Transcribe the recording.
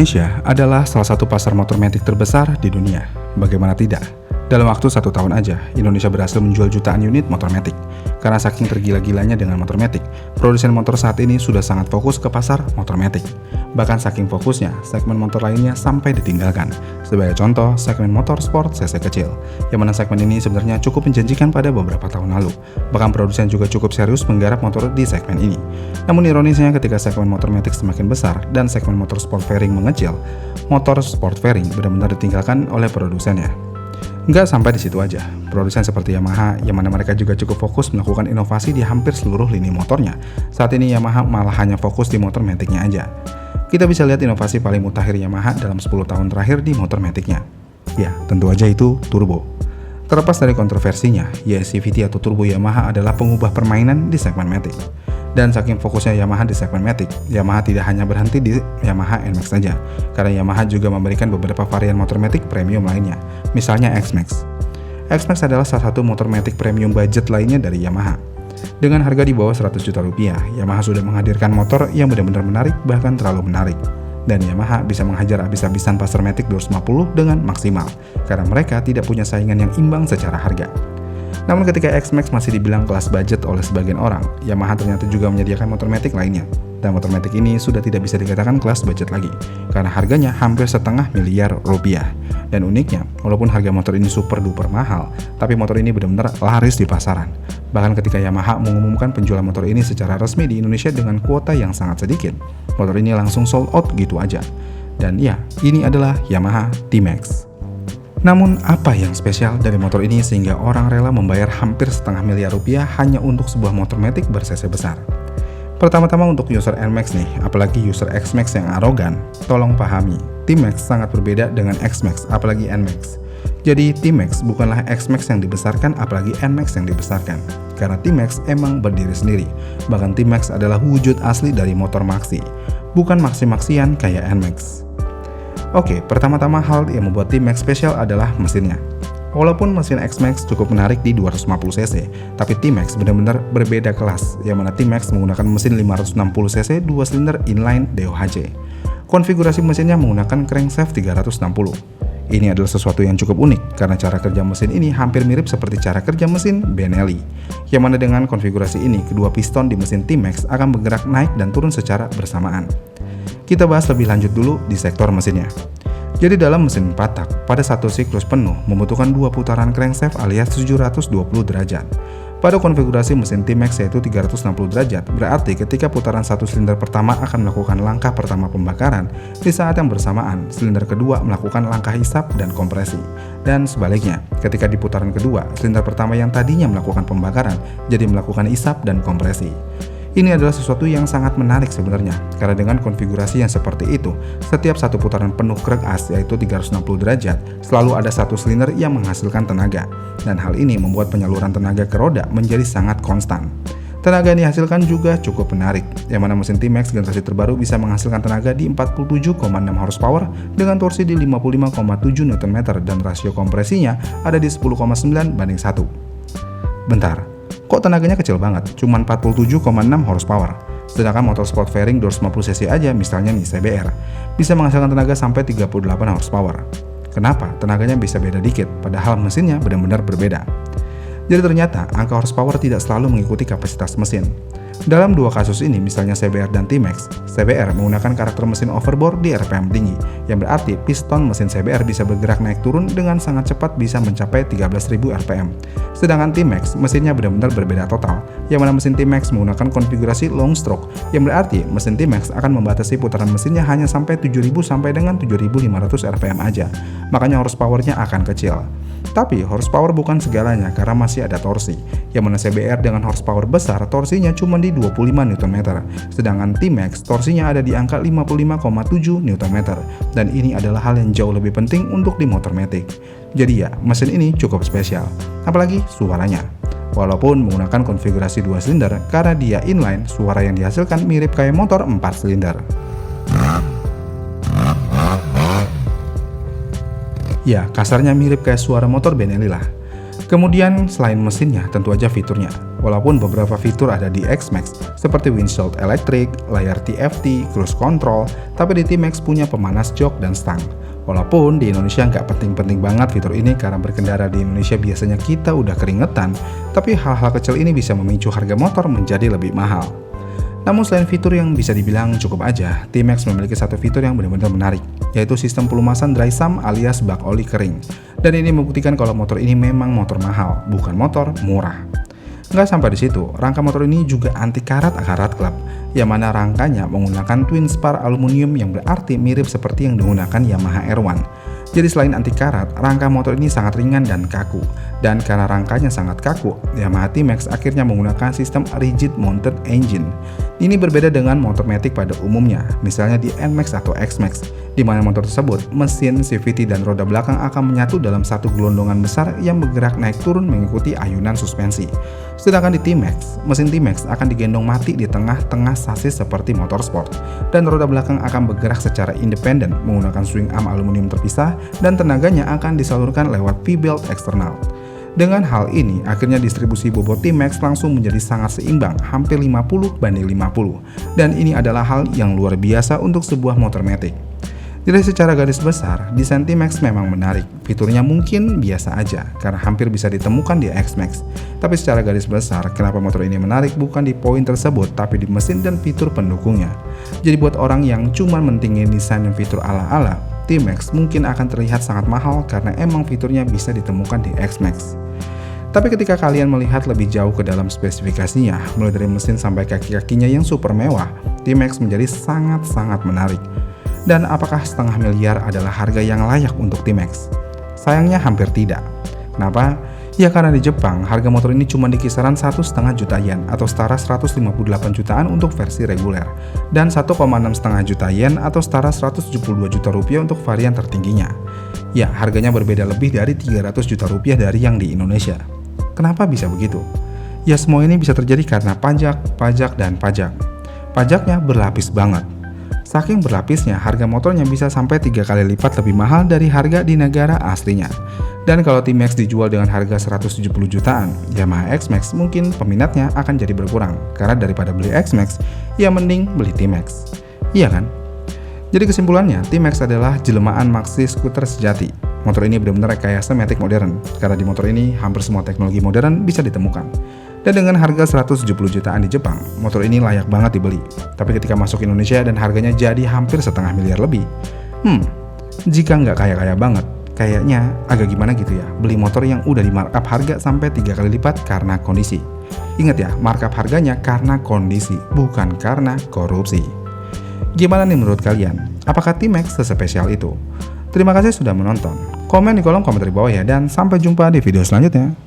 Indonesia adalah salah satu pasar motor matic terbesar di dunia. Bagaimana tidak? Dalam waktu 1 tahun aja, Indonesia berhasil menjual jutaan unit motor matic. Karena saking tergila-gilanya dengan motor matic, produsen motor saat ini sudah sangat fokus ke pasar motor matic. Bahkan saking fokusnya, segmen motor lainnya sampai ditinggalkan. Sebagai contoh, segmen motor sport cc kecil, yang mana segmen ini sebenarnya cukup menjanjikan pada beberapa tahun lalu. Bahkan produsen juga cukup serius menggarap motor di segmen ini. Namun ironisnya ketika segmen motor matic semakin besar dan segmen motor sport fairing mengecil, motor sport fairing benar-benar ditinggalkan oleh produsennya. Nggak sampai di situ aja, produsen seperti Yamaha, yang mana mereka juga cukup fokus melakukan inovasi di hampir seluruh lini motornya. Saat ini Yamaha malah hanya fokus di motor maticnya aja. Kita bisa lihat inovasi paling mutakhir Yamaha dalam 10 tahun terakhir di motor maticnya. Ya, tentu aja itu turbo. Terlepas dari kontroversinya, YSCVT atau turbo Yamaha adalah pengubah permainan di segmen matic. Dan saking fokusnya Yamaha di segmen matic, Yamaha tidak hanya berhenti di Yamaha NMAX saja, karena Yamaha juga memberikan beberapa varian motor matic premium lainnya, misalnya X-Max. X-Max adalah salah satu motor matic premium budget lainnya dari Yamaha. Dengan harga di bawah 100 juta rupiah, Yamaha sudah menghadirkan motor yang benar-benar menarik, bahkan terlalu menarik. Dan Yamaha bisa menghajar habis-habisan pasar matic 250 dengan maksimal, karena mereka tidak punya saingan yang imbang secara harga. Namun ketika X-Max masih dibilang kelas budget oleh sebagian orang, Yamaha ternyata juga menyediakan motor matic lainnya. Dan motor matic ini sudah tidak bisa dikatakan kelas budget lagi, karena harganya hampir $500 miliar. Dan uniknya, walaupun harga motor ini super duper mahal, tapi motor ini benar-benar laris di pasaran. Bahkan ketika Yamaha mengumumkan penjualan motor ini secara resmi di Indonesia dengan kuota yang sangat sedikit, motor ini langsung sold out gitu aja. Dan ya, ini adalah Yamaha T-Max. Namun apa yang spesial dari motor ini sehingga orang rela membayar hampir $500 miliar hanya untuk sebuah motor matic ber-cc besar? Pertama-tama untuk user NMAX nih, apalagi user X-Max yang arogan, tolong pahami, T-Max sangat berbeda dengan X-Max, apalagi NMAX. Jadi T-Max bukanlah X-Max yang dibesarkan, apalagi NMAX yang dibesarkan. Karena T-Max emang berdiri sendiri, bahkan T-Max adalah wujud asli dari motor maxi, bukan maxi-maxian kayak NMAX. Oke, pertama-tama hal yang membuat T-Max spesial adalah mesinnya. Walaupun mesin X-Max cukup menarik di 250cc, tapi T-Max benar-benar berbeda kelas, yang mana T-Max menggunakan mesin 560cc 2 silinder inline DOHC. Konfigurasi mesinnya menggunakan crankshaft 360. Ini adalah sesuatu yang cukup unik, karena cara kerja mesin ini hampir mirip seperti cara kerja mesin Benelli, yang mana dengan konfigurasi ini, kedua piston di mesin T-Max akan bergerak naik dan turun secara bersamaan. Kita bahas lebih lanjut dulu di sektor mesinnya. Jadi dalam mesin 4 tak, pada satu siklus penuh membutuhkan 2 putaran crankshaft alias 720 derajat. Pada konfigurasi mesin T-Max yaitu 360 derajat, berarti ketika putaran satu silinder pertama akan melakukan langkah pertama pembakaran, di saat yang bersamaan silinder kedua melakukan langkah isap dan kompresi. Dan sebaliknya, ketika di putaran kedua, silinder pertama yang tadinya melakukan pembakaran jadi melakukan isap dan kompresi. Ini adalah sesuatu yang sangat menarik sebenarnya, karena dengan konfigurasi yang seperti itu, setiap satu putaran penuh krek as yaitu 360 derajat, selalu ada satu silinder yang menghasilkan tenaga. Dan hal ini membuat penyaluran tenaga ke roda menjadi sangat konstan. Tenaga yang dihasilkan juga cukup menarik, yang mana mesin T-Max generasi terbaru bisa menghasilkan tenaga di 47,6 horsepower dengan torsi di 55,7 Nm dan rasio kompresinya ada di 10,9:1. Bentar, kok tenaganya kecil banget, cuma 47,6 horsepower. Sedangkan motor sport fairing 250cc aja, misalnya nih CBR, bisa menghasilkan tenaga sampai 38 horsepower. Kenapa tenaganya bisa beda dikit, padahal mesinnya benar-benar berbeda? Jadi ternyata angka horsepower tidak selalu mengikuti kapasitas mesin. Dalam dua kasus ini, misalnya CBR dan T-Max, CBR menggunakan karakter mesin overbore di RPM tinggi, yang berarti piston mesin CBR bisa bergerak naik turun dengan sangat cepat, bisa mencapai 13.000 RPM. Sedangkan T-Max mesinnya benar-benar berbeda total, yang mana mesin T-Max menggunakan konfigurasi long stroke, yang berarti mesin T-Max akan membatasi putaran mesinnya hanya sampai 7.000 sampai dengan 7.500 RPM aja. Makanya horsepowernya akan kecil. Tapi horsepower bukan segalanya karena masih ada torsi, yang mana CBR dengan horsepower besar torsinya cuma di 25 Nm, sedangkan T-Max torsinya ada di angka 55,7 Nm, dan ini adalah hal yang jauh lebih penting untuk di motor matic. Jadi ya, mesin ini cukup spesial, apalagi suaranya. Walaupun menggunakan konfigurasi 2 silinder, karena dia inline, suara yang dihasilkan mirip kayak motor 4 silinder. Ya, kasarnya mirip kayak suara motor Benelli lah. Kemudian selain mesinnya, tentu aja fiturnya. walaupun beberapa fitur ada di X-Max, seperti windshield electric, layar TFT, cruise control, tapi di T-Max punya pemanas jok dan stang. Walaupun di Indonesia nggak penting-penting banget fitur ini karena berkendara di Indonesia biasanya kita udah keringetan, tapi hal-hal kecil ini bisa memicu harga motor menjadi lebih mahal. Namun selain fitur yang bisa dibilang cukup aja, T-Max memiliki satu fitur yang benar-benar menarik, yaitu sistem pelumasan dry sump alias bak oli kering. Dan ini membuktikan kalau motor ini memang motor mahal, bukan motor murah. Nggak sampai di situ, rangka motor ini juga anti karat klep, yang mana rangkanya menggunakan twin spar aluminium yang berarti mirip seperti yang digunakan Yamaha R1. Jadi selain anti karat, rangka motor ini sangat ringan dan kaku. Dan karena rangkanya sangat kaku, Yamaha T-Max akhirnya menggunakan sistem rigid mounted engine. Ini berbeda dengan motor matic pada umumnya, misalnya di NMAX atau X-Max, di mana motor tersebut, mesin, CVT, dan roda belakang akan menyatu dalam satu gelondongan besar yang bergerak naik turun mengikuti ayunan suspensi. Sedangkan di T-Max, mesin T-Max akan digendong mati di tengah-tengah sasis seperti motor sport, dan roda belakang akan bergerak secara independen menggunakan swing arm aluminium terpisah dan tenaganya akan disalurkan lewat V-belt eksternal. Dengan hal ini, akhirnya distribusi bobot T-Max langsung menjadi sangat seimbang, hampir 50 banding 50. Dan ini adalah hal yang luar biasa untuk sebuah motor matic. Jadi secara garis besar, desain T-Max memang menarik. Fiturnya mungkin biasa aja, karena hampir bisa ditemukan di X-Max. Tapi secara garis besar, kenapa motor ini menarik bukan di poin tersebut, tapi di mesin dan fitur pendukungnya. Jadi buat orang yang cuma mentingin desain dan fitur ala-ala, T-Max mungkin akan terlihat sangat mahal karena emang fiturnya bisa ditemukan di X-Max. Tapi ketika kalian melihat lebih jauh ke dalam spesifikasinya, mulai dari mesin sampai kaki-kakinya yang super mewah, T-Max menjadi sangat-sangat menarik. Dan apakah setengah miliar adalah harga yang layak untuk T-Max? Sayangnya hampir tidak. Kenapa? Ya karena di Jepang, harga motor ini cuma di kisaran 1,5 juta yen atau setara 158 jutaan untuk versi reguler, dan 1,6 juta yen atau setara 172 juta rupiah untuk varian tertingginya. Ya, harganya berbeda lebih dari 300 juta rupiah dari yang di Indonesia. Kenapa bisa begitu? Ya semua ini bisa terjadi karena pajak, dan pajak. Pajaknya berlapis banget. Saking berlapisnya, harga motornya bisa sampai 3 kali lipat lebih mahal dari harga di negara aslinya. Dan kalau T-Max dijual dengan harga 170 jutaan, Yamaha X-Max mungkin peminatnya akan jadi berkurang. Karena daripada beli X-Max, ya mending beli T-Max. Iya kan? Jadi kesimpulannya, T-Max adalah jelmaan maxi skuter sejati. Motor ini benar-benar rekayasa matic modern, karena di motor ini hampir semua teknologi modern bisa ditemukan. Dan dengan harga 170 jutaan di Jepang, motor ini layak banget dibeli. Tapi ketika masuk Indonesia dan harganya jadi hampir setengah miliar lebih, jika nggak kaya-kaya banget, kayaknya agak gimana gitu ya, beli motor yang udah di markup harga sampai 3 kali lipat karena kondisi. Ingat ya, markup harganya karena kondisi, bukan karena korupsi. Gimana nih menurut kalian? Apakah T-Max sespesial itu? Terima kasih sudah menonton. Komen di kolom komentar di bawah ya, dan sampai jumpa di video selanjutnya.